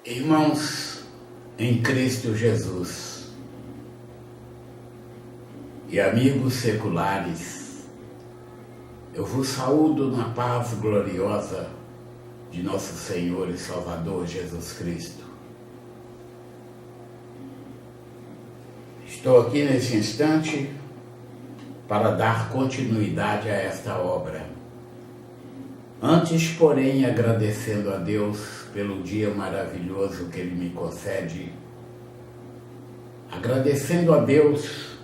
Irmãos em Cristo Jesus e amigos seculares, eu vos saúdo na paz gloriosa de nosso Senhor e Salvador Jesus Cristo. Estou aqui nesse instante para dar continuidade a esta obra. Antes, porém, agradecendo a Deus pelo dia maravilhoso que Ele me concede, agradecendo a Deus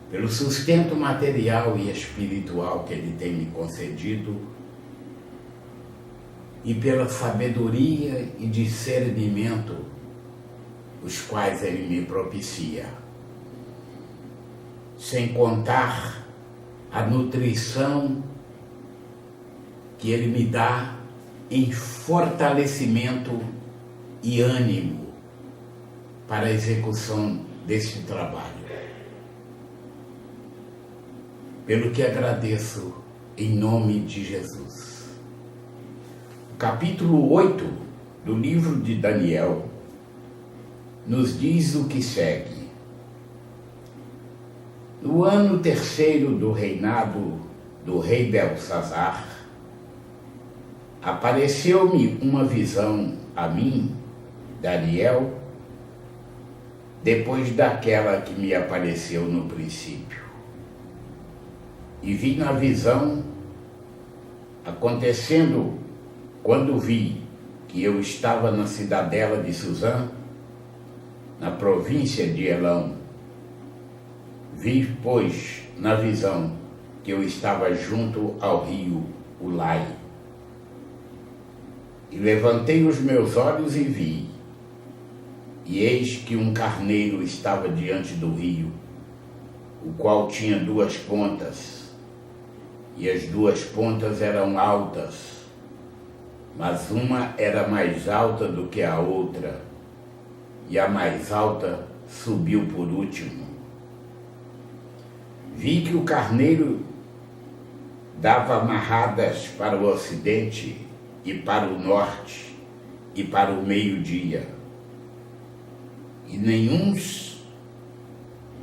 pelo sustento material e espiritual que Ele tem me concedido e pela sabedoria e discernimento os quais Ele me propicia, sem contar a nutrição que Ele me dá em fortalecimento e ânimo para a execução deste trabalho. Pelo que agradeço em nome de Jesus. O capítulo 8 do livro de Daniel nos diz o que segue. No ano terceiro do reinado do rei Belsazar, apareceu-me uma visão a mim, Daniel, depois daquela que me apareceu no princípio. E vi na visão, acontecendo quando vi que eu estava na cidadela de Suzã, na província de Elão. Vi, pois, na visão que eu estava junto ao rio Ulai. E levantei os meus olhos e vi, e eis que um carneiro estava diante do rio, o qual tinha duas pontas, e as duas pontas eram altas, mas uma era mais alta do que a outra, e a mais alta subiu por último. Vi que o carneiro dava amarradas para o ocidente e para o norte e para o meio-dia, e nenhuns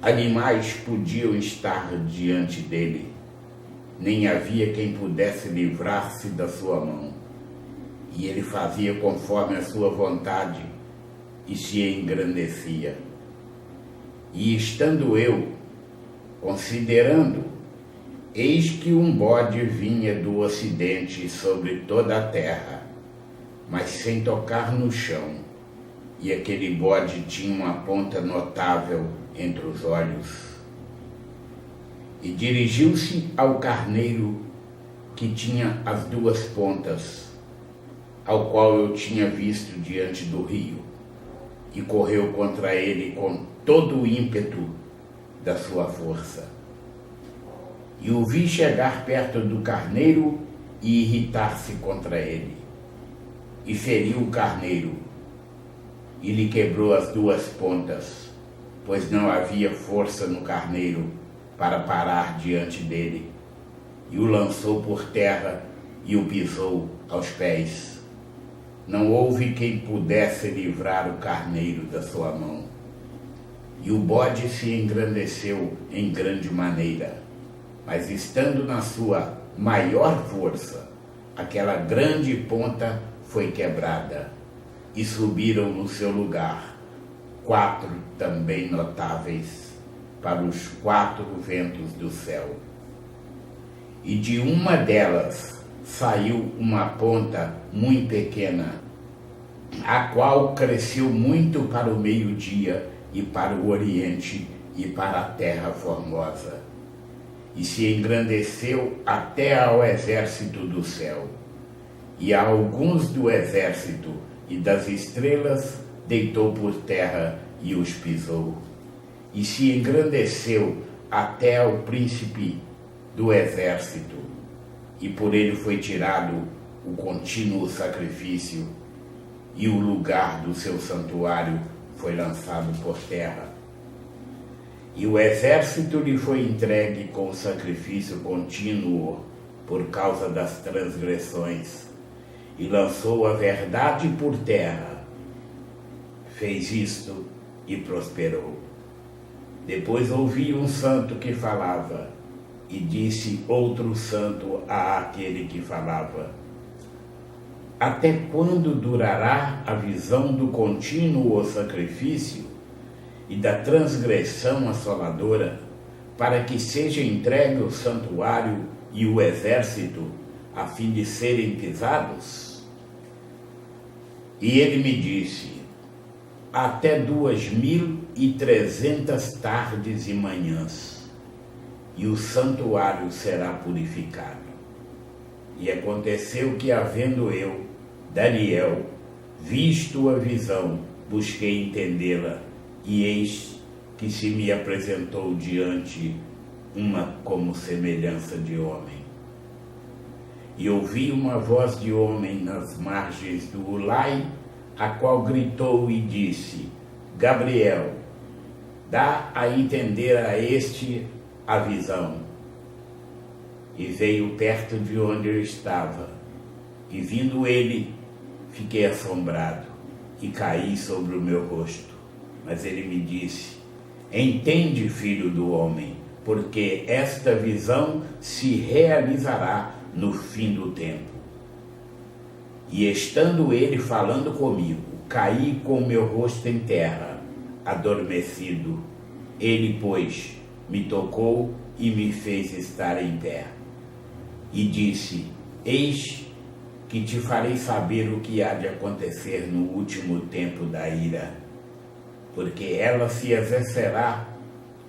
animais podiam estar diante dele, nem havia quem pudesse livrar-se da sua mão, e ele fazia conforme a sua vontade e se engrandecia. E estando eu considerando, eis que um bode vinha do ocidente sobre toda a terra, mas sem tocar no chão, e aquele bode tinha uma ponta notável entre os olhos. E dirigiu-se ao carneiro que tinha as duas pontas, ao qual eu tinha visto diante do rio, e correu contra ele com todo o ímpeto da sua força. E o vi chegar perto do carneiro e irritar-se contra ele. E feriu o carneiro, e lhe quebrou as duas pontas, pois não havia força no carneiro para parar diante dele. E o lançou por terra e o pisou aos pés. Não houve quem pudesse livrar o carneiro da sua mão. E o bode se engrandeceu em grande maneira, mas estando na sua maior força, aquela grande ponta foi quebrada, e subiram no seu lugar 4 também notáveis para os 4 ventos do céu. E de uma delas saiu uma ponta muito pequena, a qual cresceu muito para o meio-dia e para o oriente e para a terra formosa, e se engrandeceu até ao exército do céu, e a alguns do exército e das estrelas deitou por terra e os pisou, e se engrandeceu até ao príncipe do exército, e por ele foi tirado o contínuo sacrifício, e o lugar do seu santuário foi lançado por terra. E o exército lhe foi entregue com o sacrifício contínuo por causa das transgressões, e lançou a verdade por terra. Fez isto e prosperou. Depois ouvi um santo que falava, e disse outro santo àquele que falava: até quando durará a visão do contínuo sacrifício e da transgressão assoladora, para que seja entregue o santuário e o exército, a fim de serem pisados? E ele me disse: até 2300 tardes e manhãs, e o santuário será purificado. E aconteceu que, havendo eu, Daniel, visto a visão, busquei entendê-la, e eis que se me apresentou diante uma como semelhança de homem. E ouvi uma voz de homem nas margens do Ulai, a qual gritou e disse: Gabriel, dá a entender a este a visão. E veio perto de onde eu estava, e vindo ele, fiquei assombrado, e caí sobre o meu rosto. Mas ele me disse: entende, filho do homem, porque esta visão se realizará no fim do tempo. E estando ele falando comigo, caí com o meu rosto em terra, adormecido. Ele, pois, me tocou e me fez estar em pé. E disse: eis que te farei saber o que há de acontecer no último tempo da ira, porque ela se exercerá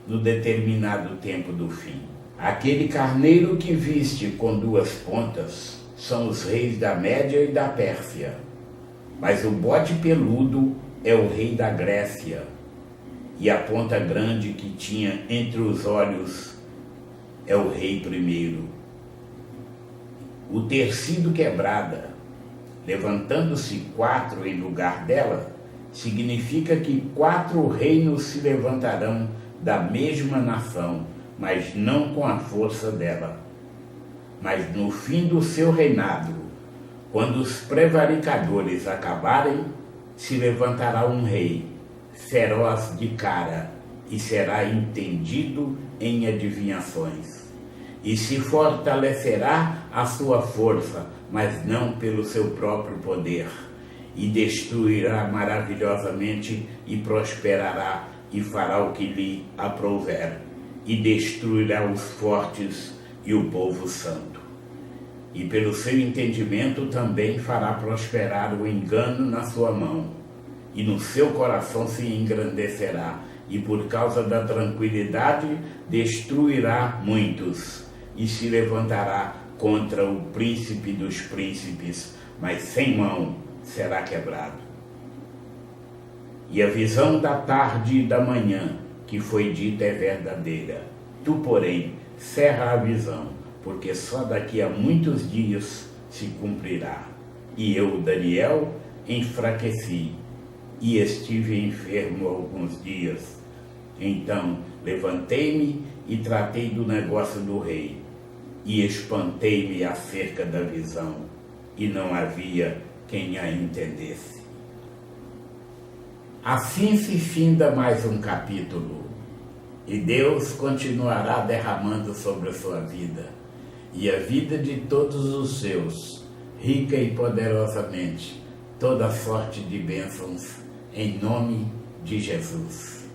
no determinado tempo do fim. Aquele carneiro que viste com 2 pontas são os reis da Média e da Pérsia, mas o bode peludo é o rei da Grécia, e a ponta grande que tinha entre os olhos é o rei primeiro. O ter sido quebrada, levantando-se 4 em lugar dela, significa que 4 reinos se levantarão da mesma nação, mas não com a força dela. Mas no fim do seu reinado, quando os prevaricadores acabarem, se levantará um rei, feroz de cara, e será entendido em adivinhações. E se fortalecerá a sua força, mas não pelo seu próprio poder, e destruirá maravilhosamente e prosperará, e fará o que lhe aprouver, e destruirá os fortes e o povo santo. E pelo seu entendimento também fará prosperar o engano na sua mão, e no seu coração se engrandecerá, e por causa da tranquilidade destruirá muitos, e se levantará contra o príncipe dos príncipes, mas sem mão será quebrado. E a visão da tarde e da manhã que foi dita é verdadeira. Tu, porém, cerra a visão, porque só daqui a muitos dias se cumprirá. E eu, Daniel, enfraqueci e estive enfermo alguns dias. Então levantei-me e tratei do negócio do rei, e espantei-me acerca da visão, e não havia quem a entendesse. Assim se finda mais um capítulo, e Deus continuará derramando sobre a sua vida, e a vida de todos os seus, rica e poderosamente, toda sorte de bênçãos, em nome de Jesus.